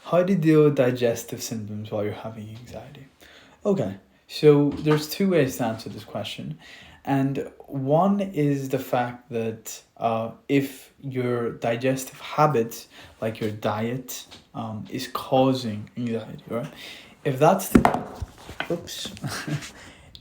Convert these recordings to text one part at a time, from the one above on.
How do you deal with digestive symptoms while you're having anxiety? Okay, so there's two ways to answer this question. And one is the fact that if your digestive habits, like your diet, is causing anxiety, right? If that's the oops,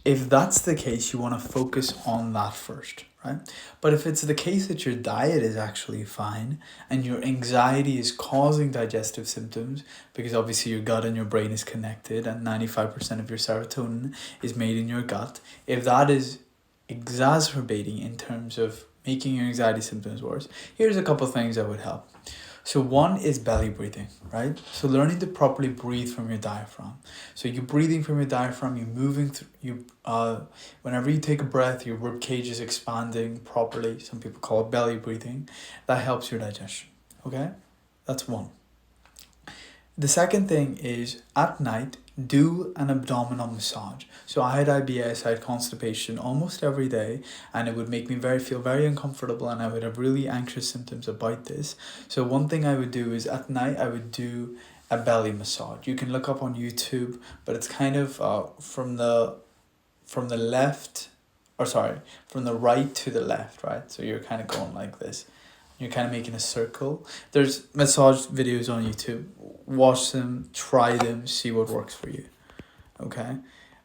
if that's the case, you want to focus on that first, right? But if it's the case that your diet is actually fine and your anxiety is causing digestive symptoms, because obviously your gut and your brain is connected and 95% of your serotonin is made in your gut, if that is exacerbating in terms of making your anxiety symptoms worse, here's a couple things that would help. So one is belly breathing, right? So learning to properly breathe from your diaphragm. So you're breathing from your diaphragm, you're moving through, whenever you take a breath, your rib cage is expanding properly. Some people call it belly breathing. That helps your digestion, okay? That's one. The second thing is at night, do an abdominal massage. So I had IBS, I had constipation almost every day, and it would make me feel very uncomfortable, and I would have really anxious symptoms about this. So one thing I would do is at night I would do a belly massage. You can look up on YouTube, but it's kind of from the left, or sorry, from the right to the left, right? So you're kind of going like this. You're kind of making a circle. There's massage videos on YouTube. Watch them, try them, see what works for you. Okay?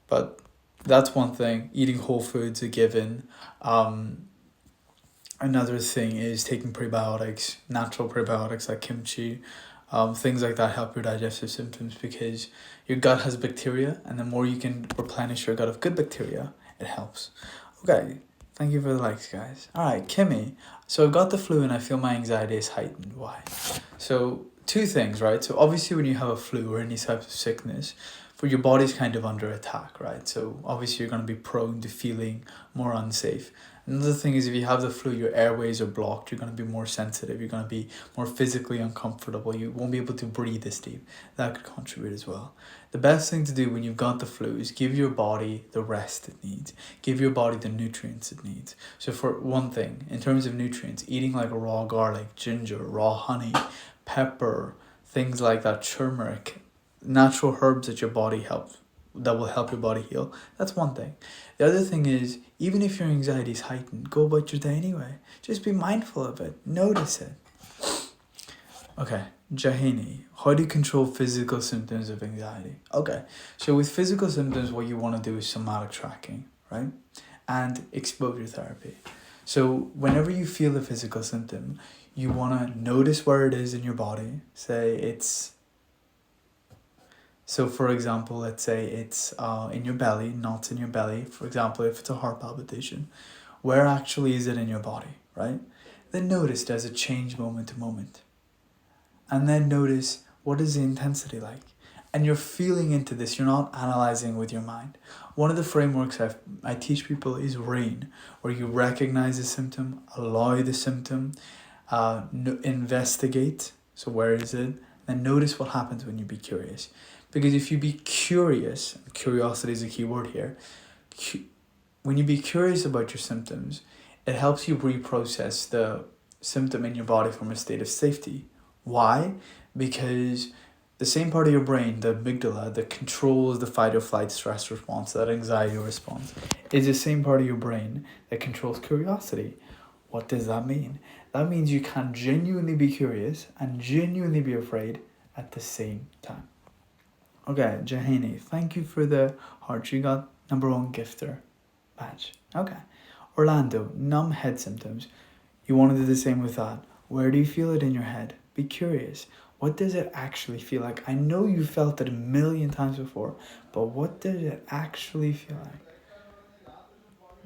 But that's one thing. Eating whole foods a given. Another thing is taking prebiotics, natural prebiotics like kimchi. Things like that help your digestive symptoms because your gut has bacteria, and the more you can replenish your gut of good bacteria, it helps. Okay, thank you for the likes, guys. All right, Kimmy. So I've got the flu and I feel my anxiety is heightened. Why? So two things, right? So obviously when you have a flu or any type of sickness, for your body's kind of under attack, right? So obviously you're going to be prone to feeling more unsafe. Another thing is if you have the flu, your airways are blocked, you're going to be more sensitive, you're going to be more physically uncomfortable, you won't be able to breathe as deep. That could contribute as well. The best thing to do when you've got the flu is give your body the rest it needs. Give your body the nutrients it needs. So for one thing, in terms of nutrients, eating like raw garlic, ginger, raw honey, pepper, things like that, turmeric, natural herbs that will help your body heal. That's one thing. The other thing is, even if your anxiety is heightened, go about your day anyway. Just be mindful of it. Notice it. Okay, Jahini, how do you control physical symptoms of anxiety? Okay, so with physical symptoms, what you want to do is somatic tracking, right? And exposure therapy. So whenever you feel a physical symptom, you want to notice where it is in your body. So for example, let's say it's in your belly, knots in your belly. For example, if it's a heart palpitation, where actually is it in your body, right? Then notice does it change moment to moment? And then notice what is the intensity like? And you're feeling into this, you're not analyzing with your mind. One of the frameworks I teach people is RAIN, where you recognize the symptom, allow the symptom, investigate, so where is it? Then notice what happens when you be curious. Because if you be curious, curiosity is a key word here, when you be curious about your symptoms, it helps you reprocess the symptom in your body from a state of safety. Why? Because the same part of your brain, the amygdala, that controls the fight or flight stress response, that anxiety response, is the same part of your brain that controls curiosity. What does that mean? That means you can genuinely be curious and genuinely be afraid at the same time. Okay, Jahini, thank you for the heart. You got number 1 gifter badge. Okay. Orlando, numb head symptoms. You want to do the same with that. Where do you feel it in your head? Be curious. What does it actually feel like? I know you felt it a million times before, but what does it actually feel like?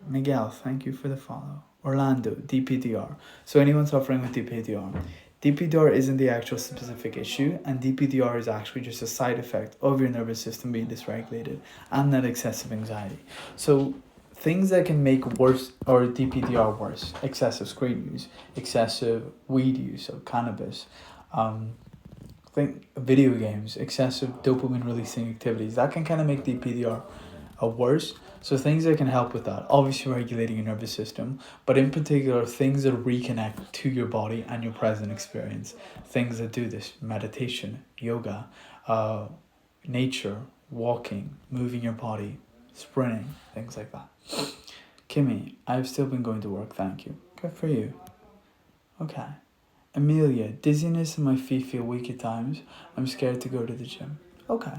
Miguel, thank you for the follow. Orlando, DPDR. So anyone suffering with DPDR, DPDR isn't the actual specific issue, and DPDR is actually just a side effect of your nervous system being dysregulated and that excessive anxiety. So things that can make worse or DPDR worse: excessive screen use, excessive weed use of cannabis, video games, excessive dopamine releasing activities. That can kind of make DPDR worse. So things that can help with that, obviously regulating your nervous system, but in particular things that reconnect to your body and your present experience. Things that do this: meditation, yoga, uh, nature, walking, moving your body, sprinting, things like that. Kimmy, I've still been going to work, thank you. Good for you. Okay. Amelia, dizziness and my feet feel weak at times. I'm scared to go to the gym. Okay.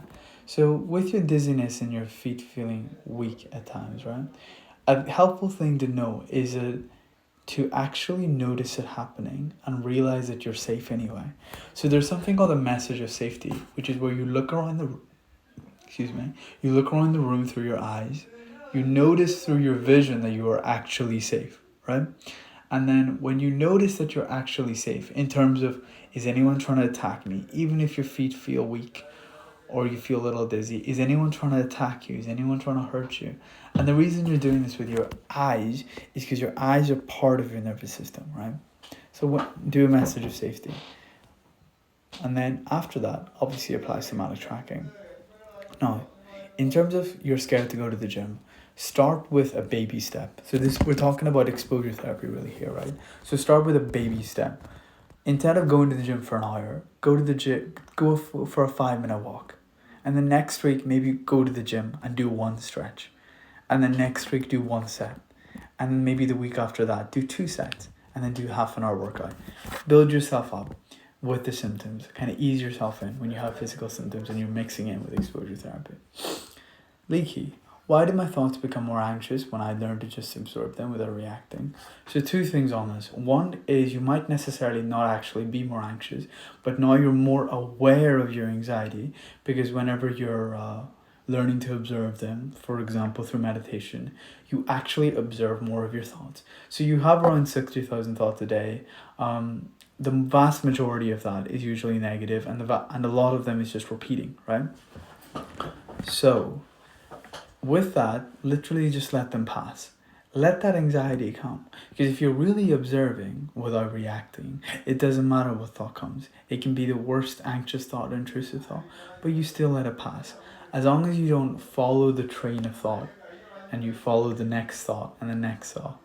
So with your dizziness and your feet feeling weak at times, right? A helpful thing to know is to actually notice it happening and realize that you're safe anyway. So there's something called a message of safety, which is where you look around the you look around the room through your eyes. You notice through your vision that you are actually safe, right? And then when you notice that you're actually safe, in terms of, is anyone trying to attack me? Even if your feet feel weak or you feel a little dizzy, is anyone trying to attack you? Is anyone trying to hurt you? And the reason you're doing this with your eyes is because your eyes are part of your nervous system, right? So do a message of safety. And then after that, obviously apply somatic tracking. Now, in terms of you're scared to go to the gym, start with a baby step. So this, we're talking about exposure therapy really here, right? So start with a baby step. Instead of going to the gym for an hour, go to the gym, go for a 5-minute walk. And then next week, maybe go to the gym and do one stretch. And then next week, do one set. And then maybe the week after that, do 2 sets. And then do half an hour workout. Build yourself up with the symptoms. Kind of ease yourself in when you have physical symptoms and you're mixing in with exposure therapy. Leaky. Why did my thoughts become more anxious when I learned to just absorb them without reacting? So 2 things on this. One is you might necessarily not actually be more anxious, but now you're more aware of your anxiety, because whenever you're learning to observe them, for example through meditation, you actually observe more of your thoughts. So you have around 60,000 thoughts a day. The vast majority of that is usually negative, and a lot of them is just repeating, right? So with that, literally just let them pass. Let that anxiety come. Because if you're really observing without reacting, it doesn't matter what thought comes. It can be the worst anxious thought, intrusive thought, but you still let it pass. As long as you don't follow the train of thought and you follow the next thought and the next thought,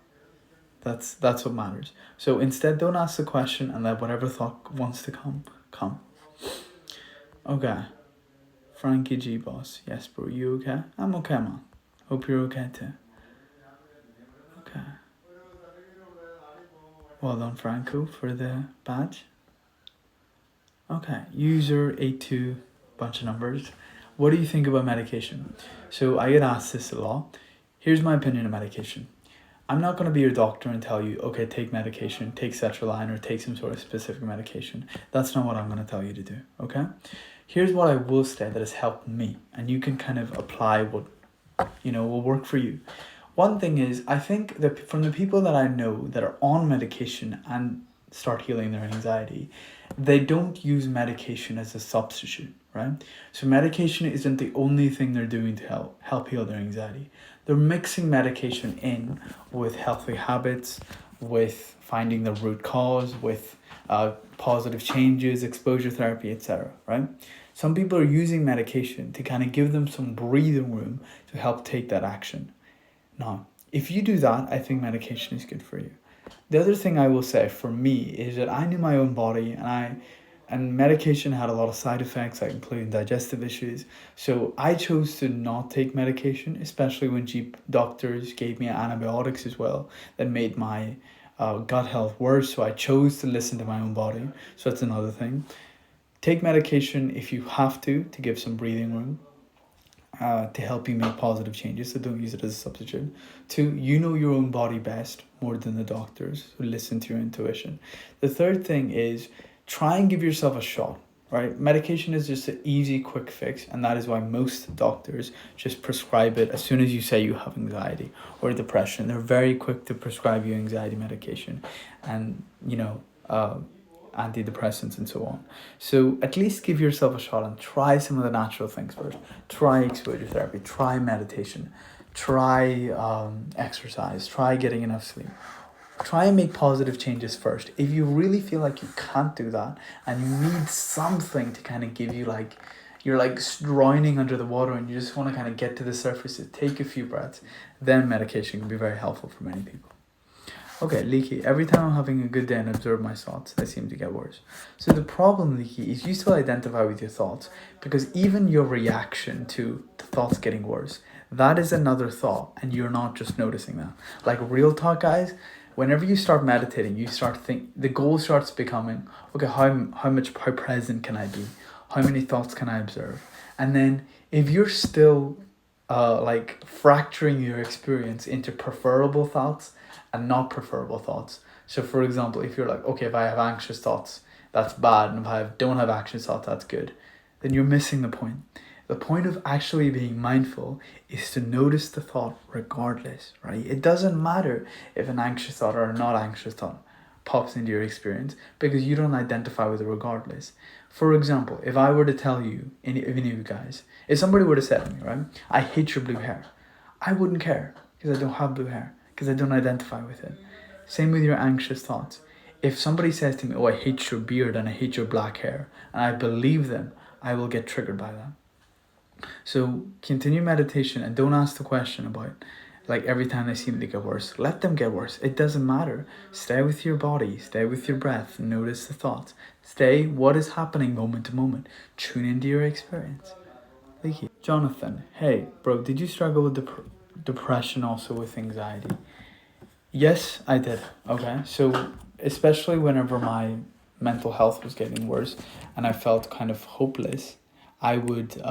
that's what matters. So instead, don't ask the question and let whatever thought wants to come. Okay. Frankie G Boss. Yes, bro, you okay? I'm okay, man. Hope you're okay too. Okay. Well done, Franco, for the badge. Okay. User 82, bunch of numbers. What do you think about medication? So I get asked this a lot. Here's my opinion of medication. I'm not going to be your doctor and tell you, okay, take medication, take sertraline, or take some sort of specific medication. That's not what I'm going to tell you to do, okay? Here's what I will say that has helped me, and you can kind of apply what, will work for you. One thing is, I think that from the people that I know that are on medication and start healing their anxiety, they don't use medication as a substitute, right? So medication isn't the only thing they're doing to help heal their anxiety. They're mixing medication in with healthy habits, with finding the root cause, with positive changes, exposure therapy, etc., right? Some people are using medication to kind of give them some breathing room to help take that action. Now, if you do that, I think medication is good for you. The other thing I will say for me is that I knew my own body, and medication had a lot of side effects, like including digestive issues. So I chose to not take medication, especially when doctors gave me antibiotics as well that made my gut health worse. So I chose to listen to my own body. So that's another thing. Take medication if you have to give some breathing room. To help you make positive changes, so don't use it as a substitute. 2, you know your own body best more than the doctors, so listen to your intuition. The third thing is try and give yourself a shot, right? Medication is just an easy, quick fix, and that is why most doctors just prescribe it as soon as you say you have anxiety or depression. They're very quick to prescribe you anxiety medication and, antidepressants and so on. So at least give yourself a shot and try some of the natural things first. Try exposure therapy, try meditation, try exercise, try getting enough sleep. Try and make positive changes first. If you really feel like you can't do that and you need something to kind of give you you're like drowning under the water and you just want to kind of get to the surface, to take a few breaths, then medication can be very helpful for many people. Okay, Leaky, every time I'm having a good day and observe my thoughts, they seem to get worse. So the problem, Leaky, is you still identify with your thoughts, because even your reaction to the thoughts getting worse, that is another thought, and you're not just noticing that. Like real talk, guys, whenever you start meditating, you start the goal starts becoming, okay, how present can I be? How many thoughts can I observe? And then if you're still like fracturing your experience into preferable thoughts and not preferable thoughts. So for example, if you're like, okay, if I have anxious thoughts, that's bad, and if I don't have anxious thoughts, that's good, then you're missing the point. The point of actually being mindful is to notice the thought regardless, right? It doesn't matter if an anxious thought or a not anxious thought pops into your experience, because you don't identify with it regardless. For example, if I were to tell you, any of you guys, if somebody were to say to me, right, I hate your blue hair, I wouldn't care, because I don't have blue hair, because I don't identify with it. Same with your anxious thoughts. If somebody says to me, oh, I hate your beard and I hate your black hair, and I believe them, I will get triggered by that. So continue meditation and don't ask the question about like every time they seem to get worse. Let them get worse. It doesn't matter. Stay with your body. Stay with your breath. Notice the thoughts. Stay what is happening moment to moment. Tune into your experience. Thank you. Jonathan, hey, bro, did you struggle with depression also with anxiety? Yes, I did. Okay. So especially whenever my mental health was getting worse and I felt kind of hopeless, I would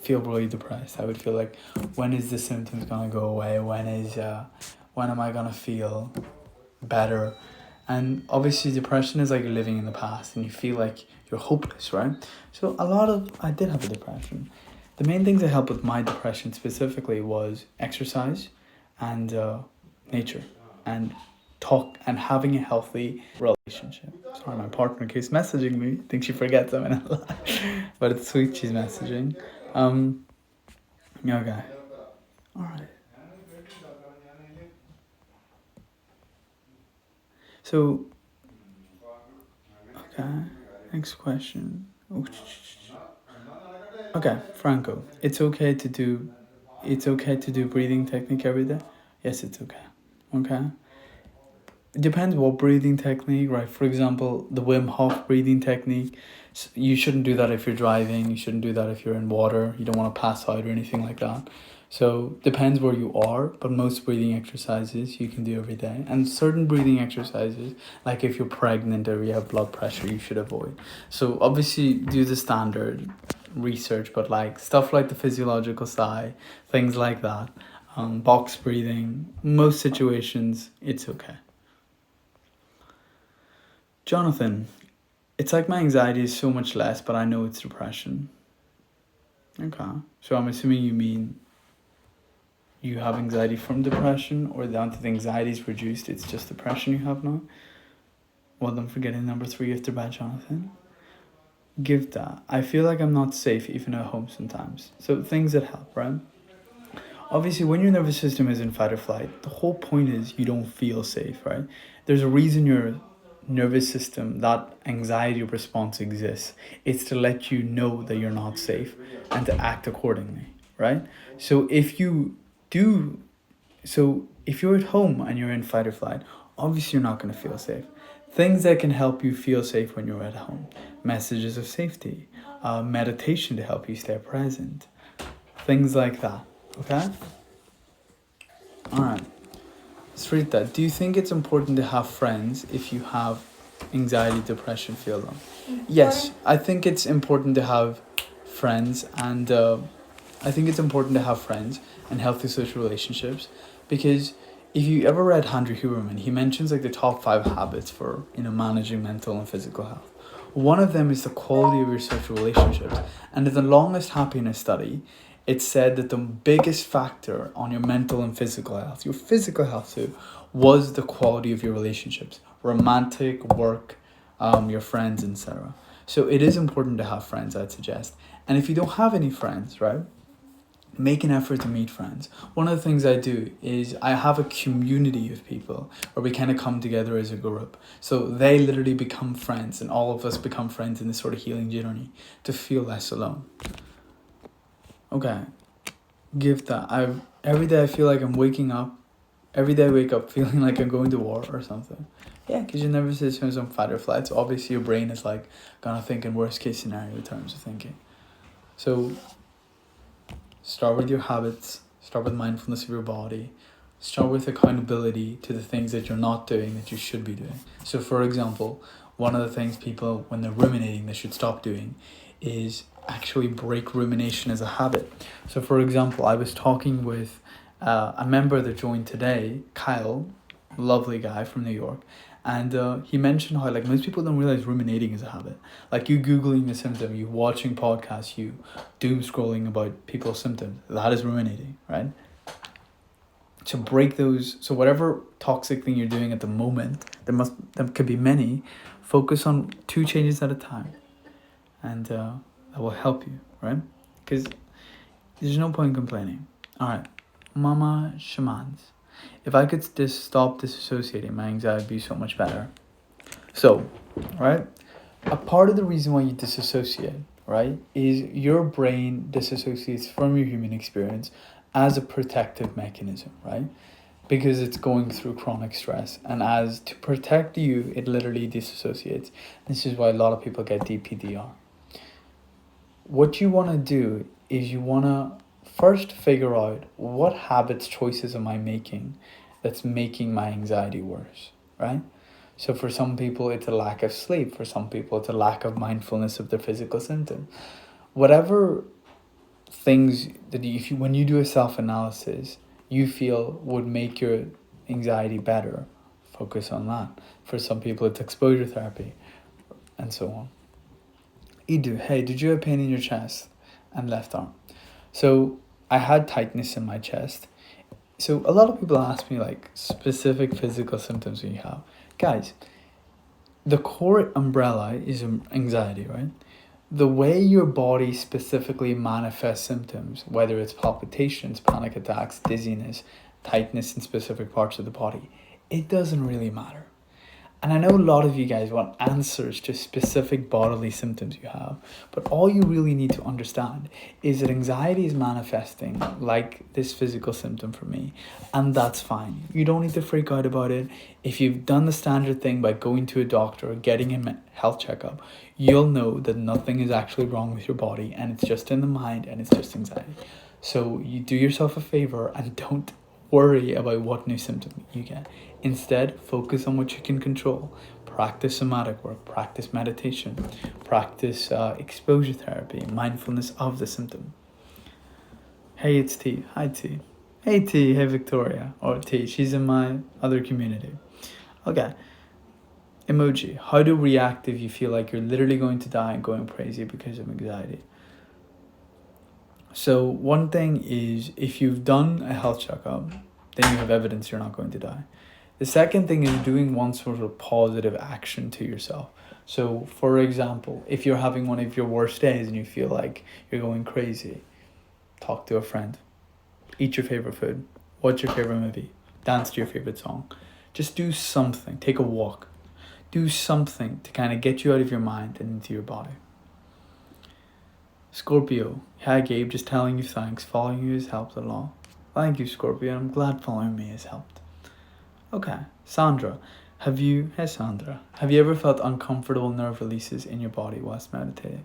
feel really depressed. I would feel like, when is the symptoms gonna go away? When am I gonna feel better? And obviously depression is like you're living in the past and you feel like you're hopeless, right? So I did have a depression. The main things that helped with my depression specifically was exercise and nature and talk and having a healthy relationship. Sorry, my partner keeps messaging me. I think she forgets I'm in a live, but it's sweet she's messaging. Okay. All right. So, okay. Next question. Okay, Franco. It's okay to do breathing technique every day? Yes, it's okay. Okay. It depends what breathing technique, right? For example, the Wim Hof breathing technique, you shouldn't do that if you're driving. You shouldn't do that if you're in water. You don't want to pass out or anything like that. So depends where you are, but most breathing exercises you can do every day. And certain breathing exercises, like if you're pregnant or you have blood pressure, you should avoid. So obviously do the standard research, but like stuff like the physiological sigh, things like that, box breathing, most situations, it's okay. Jonathan, it's like my anxiety is so much less, but I know it's depression. Okay. So I'm assuming you mean you have anxiety from depression, or down to the anxiety is reduced, it's just depression you have now? Well, don't forget number 3 after bad, Jonathan. Give that. I feel like I'm not safe even at home sometimes. So things that help, right? Obviously, when your nervous system is in fight or flight, the whole point is you don't feel safe, right? There's a reason your nervous system, that anxiety response exists. It's to let you know that you're not safe and to act accordingly, right? So if you're at home and you're in fight or flight, obviously you're not going to feel safe. Things that can help you feel safe when you're at home: messages of safety, meditation to help you stay present, things like that. Okay? Alright. Srita, do you think it's important to have friends if you have anxiety, depression, feel low? Yes, I think it's important to have friends, and healthy social relationships, because if you ever read Andrew Huberman, he mentions like the top 5 habits for managing mental and physical health. One of them is the quality of your social relationships, and in the longest happiness study, it said that the biggest factor on your mental and physical health, your physical health too, was the quality of your relationships, romantic, work, your friends, etc. So it is important to have friends, I'd suggest. And if you don't have any friends, right, make an effort to meet friends. One of the things I do is I have a community of people where we kind of come together as a group. So they literally become friends and all of us become friends in this sort of healing journey to feel less alone. Okay, give that. Every day I feel like I'm waking up. Every day I wake up feeling like I'm going to war or something. Yeah, because your nervous system is on fight or flight. So obviously your brain is like gonna think in worst case scenario terms of thinking. So start with your habits, start with mindfulness of your body, start with accountability to the things that you're not doing that you should be doing. So for example, one of the things people, when they're ruminating, they should stop doing is actually break rumination as a habit. So for example, I was talking with a member that joined today, Kyle, lovely guy from New York, and he mentioned how like most people don't realize ruminating is a habit. Like you Googling the symptom, you watching podcasts, you doom scrolling about people's symptoms, that is ruminating, right? To break those, so whatever toxic thing you're doing at the moment, there could be many, focus on 2 changes at a time, and that will help you, right? Because there's no point in complaining. All right, Mama Shamans. If I could just stop disassociating, my anxiety would be so much better. So, right, a part of the reason why you disassociate, right, is your brain disassociates from your human experience as a protective mechanism, right? Because it's going through chronic stress, and as to protect you, it literally disassociates. This is why a lot of people get DPDR. What you want to do is you want to first figure out what habits, choices am I making that's making my anxiety worse, right? So for some people, it's a lack of sleep. For some people, it's a lack of mindfulness of their physical symptom. Whatever things that when you do a self-analysis, you feel would make your anxiety better, focus on that. For some people, it's exposure therapy, and so on. Idu, hey, did you have pain in your chest and left arm? So I had tightness in my chest. So a lot of people ask me like specific physical symptoms you have. Guys, the core umbrella is anxiety, right? The way your body specifically manifests symptoms, whether it's palpitations, panic attacks, dizziness, tightness in specific parts of the body, it doesn't really matter. And I know a lot of you guys want answers to specific bodily symptoms you have, but all you really need to understand is that anxiety is manifesting like this physical symptom for me, and that's fine. You don't need to freak out about it. If you've done the standard thing by going to a doctor or getting a health checkup, you'll know that nothing is actually wrong with your body, and it's just in the mind, and it's just anxiety. So you do yourself a favor and don't worry about what new symptom you get. Instead, focus on what you can control. Practice somatic work, practice meditation, practice exposure therapy, mindfulness of the symptom. Hey, it's T. Hi, T. Hey, T. Hey, Victoria. Or T. She's in my other community. Okay. Emoji. How to react if you feel like you're literally going to die and going crazy because of anxiety. So one thing is, if you've done a health checkup, then you have evidence you're not going to die. The second thing is doing one sort of positive action to yourself. So for example, if you're having one of your worst days and you feel like you're going crazy, talk to a friend, eat your favorite food, watch your favorite movie, dance to your favorite song. Just do something, take a walk. Do something to kind of get you out of your mind and into your body. Scorpio. Hi Gabe, just telling you thanks. Following you has helped a lot. Thank you, Scorpio. I'm glad following me has helped. Okay, Sandra. Have you ever felt uncomfortable nerve releases in your body whilst meditating?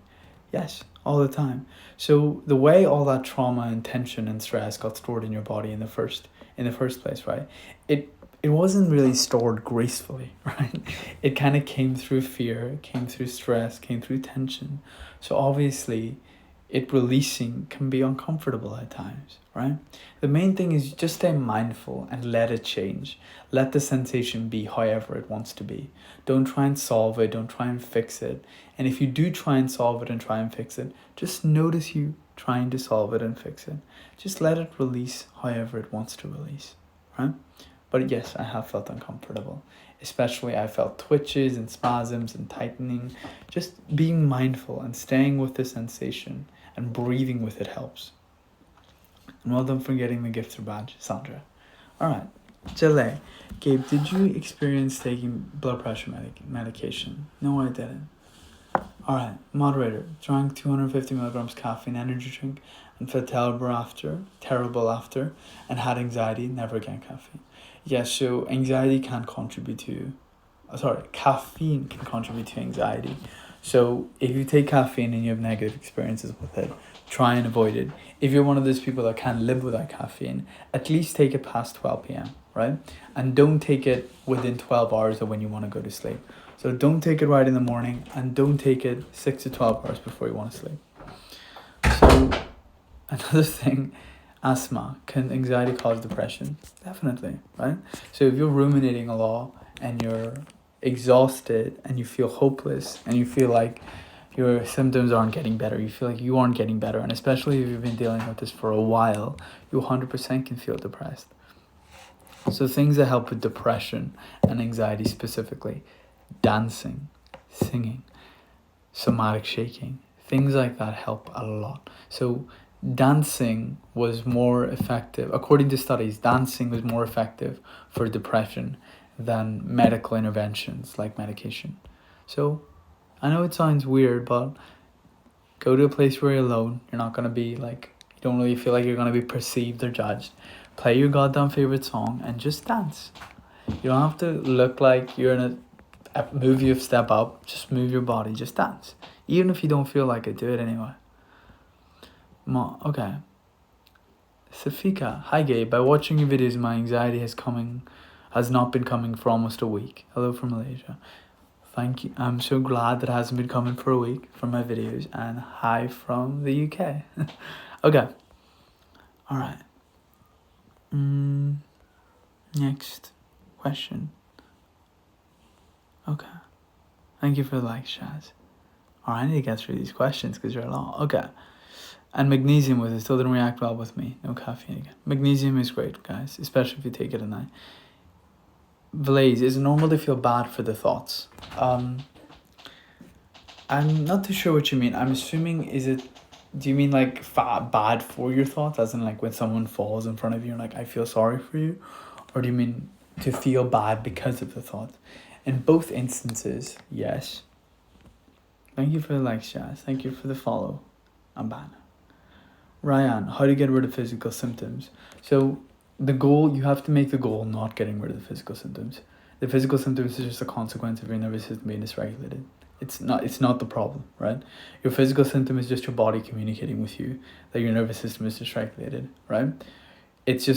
Yes, all the time. So the way all that trauma and tension and stress got stored in your body in the first place, right? It wasn't really stored gracefully, right? It kind of came through fear, came through stress, came through tension. So obviously, it releasing can be uncomfortable at times, right? The main thing is just stay mindful and let it change. Let the sensation be however it wants to be. Don't try and solve it, don't try and fix it. And if you do try and solve it and try and fix it, just notice you trying to solve it and fix it. Just let it release however it wants to release, right? But yes, I have felt uncomfortable. Especially I felt twitches and spasms and tightening. Just being mindful and staying with the sensation and breathing with it helps. And well done for getting the gifter badge, Sandra. Alright. Jale. Gabe, did you experience taking blood pressure medication? No, I didn't. Alright. Moderator. Drank 250 milligrams caffeine energy drink and felt terrible after, and had anxiety, never again caffeine. Yes, so anxiety can contribute to, caffeine can contribute to anxiety. So if you take caffeine and you have negative experiences with it, try and avoid it. If you're one of those people that can't live without caffeine, at least take it past 12 p.m., right? And don't take it within 12 hours of when you want to go to sleep. So don't take it right in the morning, and don't take it 6 to 12 hours before you want to sleep. So another thing, asthma. Can anxiety cause depression? Definitely, right? So if you're ruminating a lot and you're exhausted and you feel hopeless and you feel like your symptoms aren't getting better, you feel like you aren't getting better, and especially if you've been dealing with this for a while, you 100% can feel depressed. So things that help with depression and anxiety specifically: dancing, singing, somatic shaking, things like that help a lot. So dancing was more effective, according to studies, dancing was more effective for depression than medical interventions like medication. So I know it sounds weird, but go to a place where you're alone. You're not going to be like, you don't really feel like you're going to be perceived or judged. Play your goddamn favorite song and just dance. You don't have to look like you're in a movie of Step Up. Just move your body, just dance. Even if you don't feel like it, do it anyway. Okay. Safika, hi Gabe. By watching your videos, my anxiety has not been coming for almost a week. Hello from Malaysia. Thank you. I'm so glad that it hasn't been coming for a week from my videos. And hi from the UK. Okay. Alright. Next question. Okay. Thank you for the like, Shaz. Alright, I need to get through these questions because they're long. Okay. And magnesium with it still didn't react well with me. No caffeine again. Magnesium is great, guys, especially if you take it at night. Blaze, is it normal to feel bad for the thoughts? I'm not too sure what you mean. I'm assuming, do you mean like bad for your thoughts, as in like when someone falls in front of you and like, I feel sorry for you? Or do you mean to feel bad because of the thought? In both instances, yes. Thank you for the like, Shaz. Thank you for the follow. I'm bad. Ryan, how to get rid of physical symptoms? So the goal, you have to make the goal not getting rid of the physical symptoms. The physical symptoms is just a consequence of your nervous system being dysregulated. It's not the problem, right? Your physical symptom is just your body communicating with you that your nervous system is dysregulated, right? It's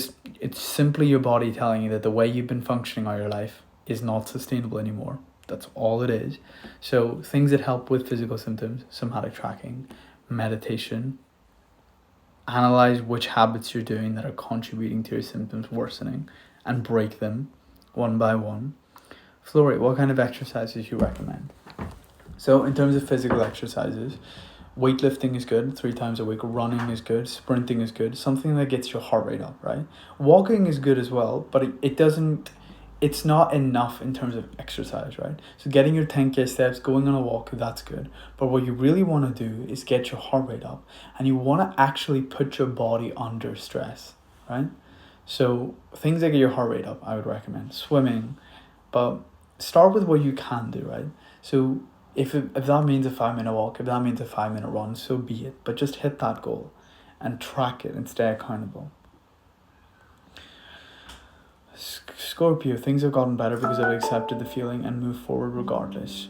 simply your body telling you that the way you've been functioning all your life is not sustainable anymore. That's all it is. So things that help with physical symptoms: somatic tracking, meditation. Analyze which habits you're doing that are contributing to your symptoms worsening and break them one by one. Flory, what kind of exercises you recommend? So in terms of physical exercises, weightlifting is good 3 times a week, running is good, sprinting is good, something that gets your heart rate up, right? Walking is good as well, but it's not enough in terms of exercise, right? So getting your 10k steps, going on a walk, that's good. But what you really want to do is get your heart rate up, and you want to actually put your body under stress, right? So things that get your heart rate up, I would recommend swimming, but start with what you can do, right? So if that means a 5-minute walk, if that means a 5-minute run, so be it. But just hit that goal and track it and stay accountable. Scorpio, things have gotten better because I've accepted the feeling and moved forward regardless.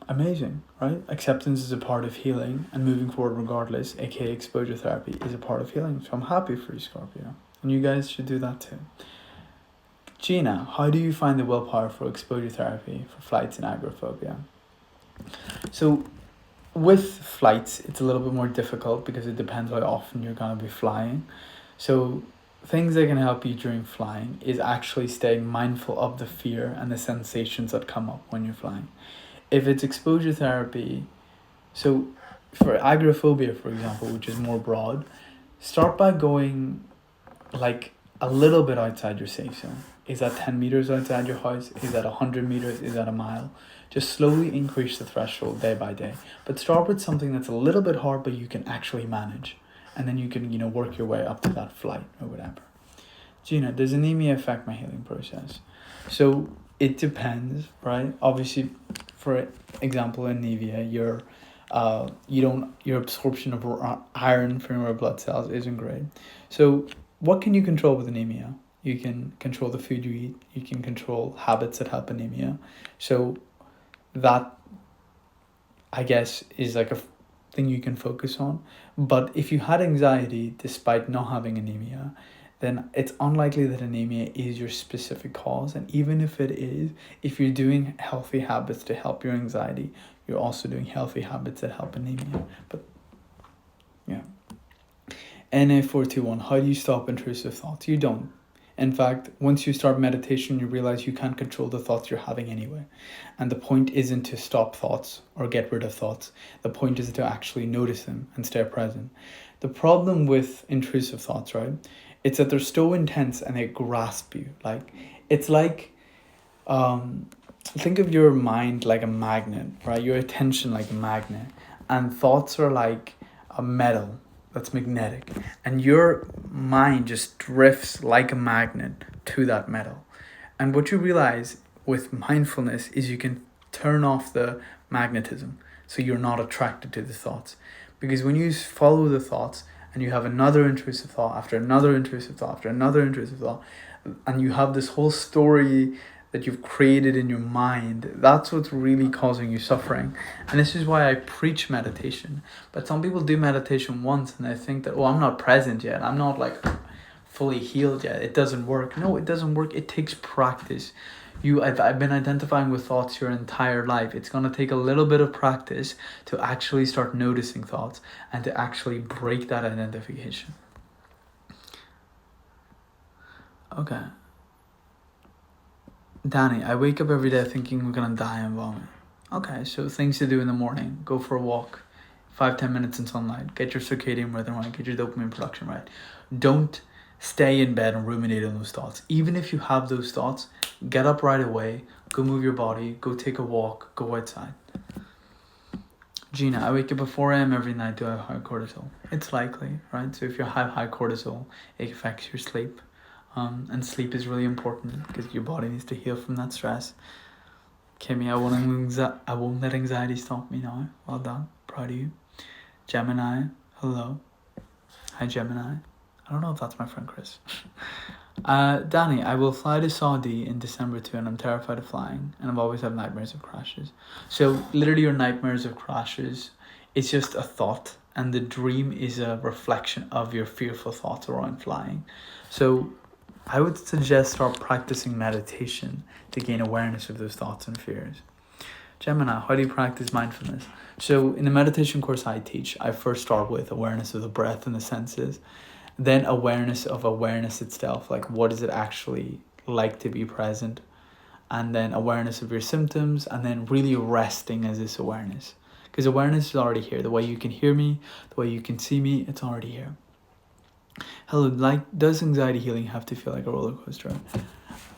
Amazing, right? Acceptance is a part of healing, and moving forward regardless, aka exposure therapy, is a part of healing. So I'm happy for you, Scorpio. And you guys should do that too. Gina, how do you find the willpower for exposure therapy for flights and agoraphobia? So with flights, it's a little bit more difficult because it depends how often you're going to be flying. So things that can help you during flying is actually staying mindful of the fear and the sensations that come up when you're flying. If it's exposure therapy, so for agoraphobia, for example, which is more broad, start by going like a little bit outside your safe zone. Is that 10 meters outside your house? Is that 100 meters? Is that a mile? Just slowly increase the threshold day by day. But start with something that's a little bit hard, but you can actually manage. and then you can, work your way up to that flight or whatever. Gina, does anemia affect my healing process? So it depends, right? Obviously, for example, anemia, your absorption of iron from your blood cells isn't great. So what can you control with anemia? You can control the food you eat. You can control habits that help anemia. So that, I guess, is like a thing you can focus on. But if you had anxiety despite not having anemia, then it's unlikely that anemia is your specific cause. And even if it is, if you're doing healthy habits to help your anxiety, you're also doing healthy habits that help anemia. But yeah. NA421, how do you stop intrusive thoughts? You don't. In fact, once you start meditation, you realize you can't control the thoughts you're having anyway. And the point isn't to stop thoughts or get rid of thoughts. The point is to actually notice them and stay present. The problem with intrusive thoughts, right? It's that they're so intense and they grasp you. It's like, think of your mind like a magnet, right? Your attention like a magnet. And thoughts are like a metal that's magnetic, and your mind just drifts like a magnet to that metal. And what you realize with mindfulness is you can turn off the magnetism, so you're not attracted to the thoughts. Because when you follow the thoughts and you have another intrusive thought after another intrusive thought after another intrusive thought, and you have this whole story that you've created in your mind, that's what's really causing you suffering. And this is why I preach meditation. But some people do meditation once and they think that, I'm not present yet, I'm not like fully healed yet, it doesn't work. No, it doesn't work. It takes practice. I've been identifying with thoughts your entire life. It's going to take a little bit of practice to actually start noticing thoughts and to actually break that identification. Okay. Danny, I wake up every day thinking we're gonna die and vomit. Okay, so things to do in the morning. Go for a walk, 5-10 minutes in sunlight. Get your circadian rhythm right. Get your dopamine production right. Don't stay in bed and ruminate on those thoughts. Even if you have those thoughts, get up right away. Go move your body. Go take a walk. Go outside. Gina, I wake up at 4 a.m. every night. Do I have high cortisol? It's likely, right? So if you have high cortisol, it affects your sleep. And sleep is really important because your body needs to heal from that stress. Kimmy, I won't let anxiety stop me now. Well done. Proud of you. Gemini, hello. Hi, Gemini. I don't know if that's my friend Chris. Danny, I will fly to Saudi in December too, and I'm terrified of flying, and I've always had nightmares of crashes. So literally your nightmares of crashes, it's just a thought, and the dream is a reflection of your fearful thoughts around flying. So I would suggest start practicing meditation to gain awareness of those thoughts and fears. Gemini, how do you practice mindfulness? So in the meditation course I teach, I first start with awareness of the breath and the senses, then awareness of awareness itself, like what is it actually like to be present, and then awareness of your symptoms, and then really resting as this awareness. Because awareness is already here. The way you can hear me, the way you can see me, it's already here. Hello, does anxiety healing have to feel like a roller coaster?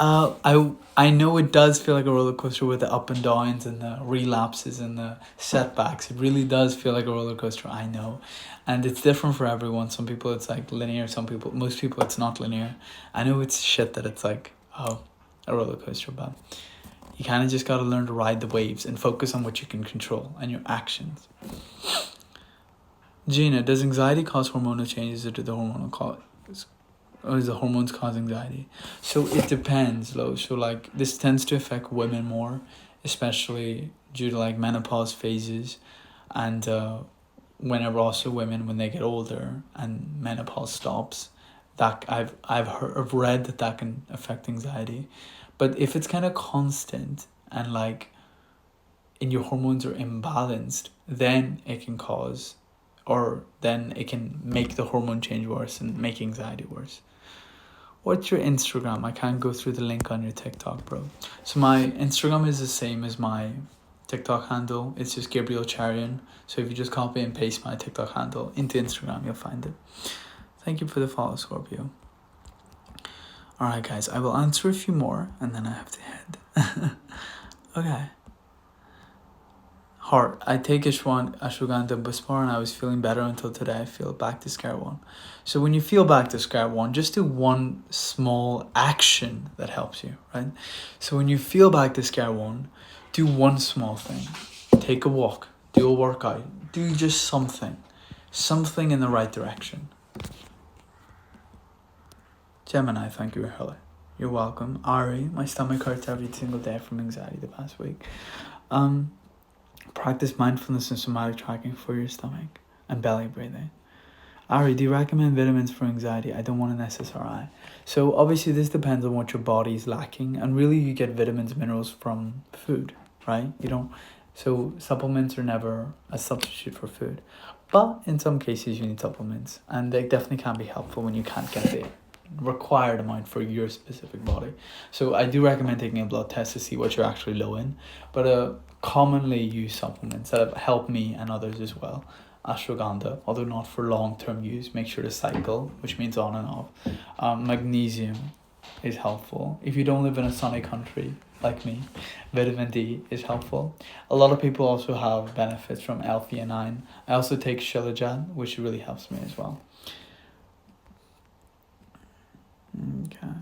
I know it does feel like a roller coaster with the up and downs and the relapses and the setbacks. It really does feel like a roller coaster, I know. And it's different for everyone. Some people it's like linear, most people it's not linear. I know it's shit that it's like, a roller coaster, but you kind of just got to learn to ride the waves and focus on what you can control and your actions. Gina, does anxiety cause hormonal changes, or do the hormonal cause, or is the hormones cause anxiety? So it depends, Lo. So this tends to affect women more, especially due to menopause phases, and whenever also women when they get older and menopause stops, that I've read that can affect anxiety, but if it's kind of constant and and your hormones are imbalanced, then it can cause. Or then it can make the hormone change worse and make anxiety worse. What's your Instagram? I can't go through the link on your TikTok, bro. So my Instagram is the same as my TikTok handle. It's just Gabriel Charian. So if you just copy and paste my TikTok handle into Instagram, you'll find it. Thank you for the follow, Scorpio. Alright, guys, I will answer a few more and then I have to head. Okay. Heart. I take ashwagandha Buspar and I was feeling better until today. I feel back to square one. So when you feel back to square one, just do one small action that helps you, right? So when you feel back to square one, do one small thing. Take a walk, do a workout, do just something in the right direction. Gemini, thank you, Hurley. You're welcome. Ari, my stomach hurts every single day from anxiety the past week. Practice mindfulness and somatic tracking for your stomach and belly breathing. Ari, do you recommend vitamins for anxiety? I don't want an SSRI. So obviously this depends on what your body is lacking, and really you get vitamins, minerals from food, right? So supplements are never a substitute for food. But in some cases you need supplements, and they definitely can be helpful when you can't get the required amount for your specific body. So I do recommend taking a blood test to see what you're actually low in, but commonly used supplements that have helped me and others as well. Ashwagandha, although not for long-term use, make sure to cycle, which means on and off. Magnesium is helpful. If you don't live in a sunny country like me, vitamin D is helpful. A lot of people also have benefits from L-theanine. I also take Shilajit, which really helps me as well. Okay.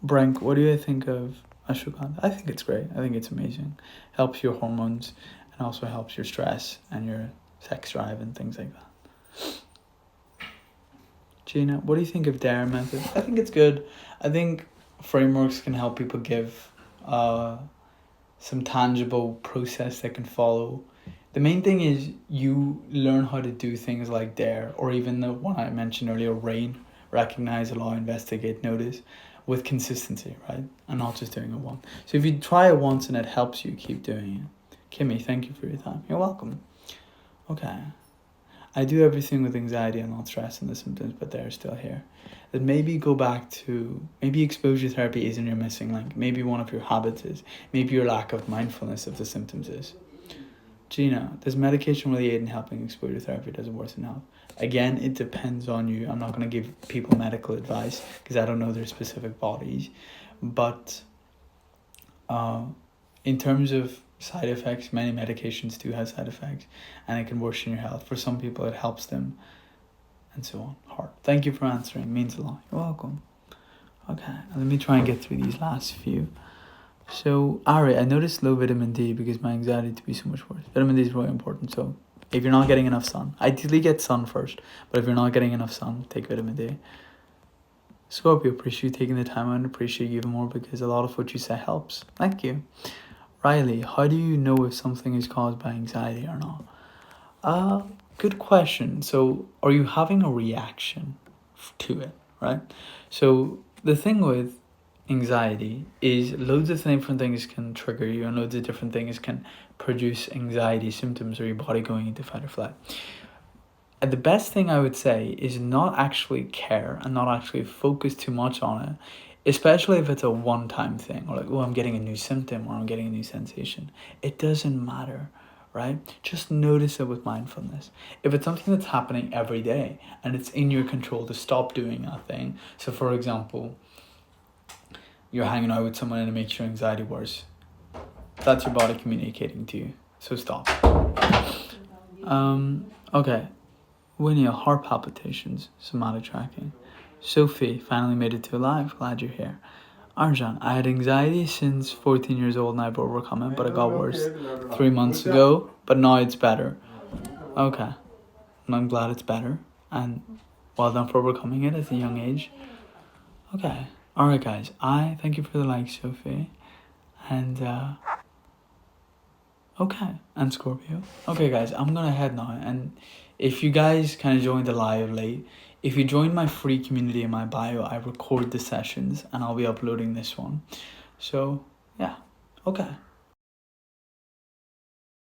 Brank, what do you think of ashwagandha? I think it's great. I think it's amazing. Helps your hormones and also helps your stress and your sex drive and things like that. Gina, what do you think of DARE method? I think it's good. I think frameworks can help people give some tangible process they can follow. The main thing is you learn how to do things like DARE, or even the one I mentioned earlier, RAIN, recognize, allow, investigate, notice, with consistency, right? And not just doing it once. So if you try it once and it helps you, keep doing it. Kimmy, thank you for your time. You're welcome. Okay. I do everything with anxiety and not stress and the symptoms, but they're still here. Then maybe go back to, maybe exposure therapy isn't your missing link. Maybe one of your habits is. Maybe your lack of mindfulness of the symptoms is. Gina, does medication really aid in helping exposure therapy? Does it worsen health? Again, it depends on you. I'm not going to give people medical advice because I don't know their specific bodies. But in terms of side effects, many medications do have side effects and it can worsen your health. For some people, it helps them and so on. Heart. Thank you for answering. It means a lot. You're welcome. Okay, let me try and get through these last few. So, Ari, I noticed low vitamin D because my anxiety to be so much worse. Vitamin D is really important. So, if you're not getting enough sun, ideally get sun first. But if you're not getting enough sun, take vitamin D. Scorpio, appreciate you taking the time out and appreciate you even more because a lot of what you say helps. Thank you. Riley, how do you know if something is caused by anxiety or not? Good question. So, are you having a reaction to it, right? So, the thing with anxiety is loads of different things can trigger you and loads of different things can produce anxiety symptoms or your body going into fight or flight. And the best thing I would say is not actually care and not actually focus too much on it, especially if it's a one-time thing or like, oh, I'm getting a new symptom or I'm getting a new sensation. It doesn't matter, right? Just notice it with mindfulness. If it's something that's happening every day and it's in your control to stop doing that thing. So for example, you're hanging out with someone and it makes your anxiety worse. That's your body communicating to you. So stop. Okay. Winnie, heart palpitations, somatic tracking. Sophie, finally made it to live. Glad you're here. Arjan, I had anxiety since 14 years old and I've overcome it, but it got worse 3 months ago, but now it's better. Okay. And I'm glad it's better. And well done for overcoming it at a young age. Okay. Alright guys, I thank you for the like, Sophie. And okay, and Scorpio. Okay guys, I'm gonna head now, and if you guys kind of joined the live late, if you join my free community in my bio, I record the sessions and I'll be uploading this one. So yeah, okay.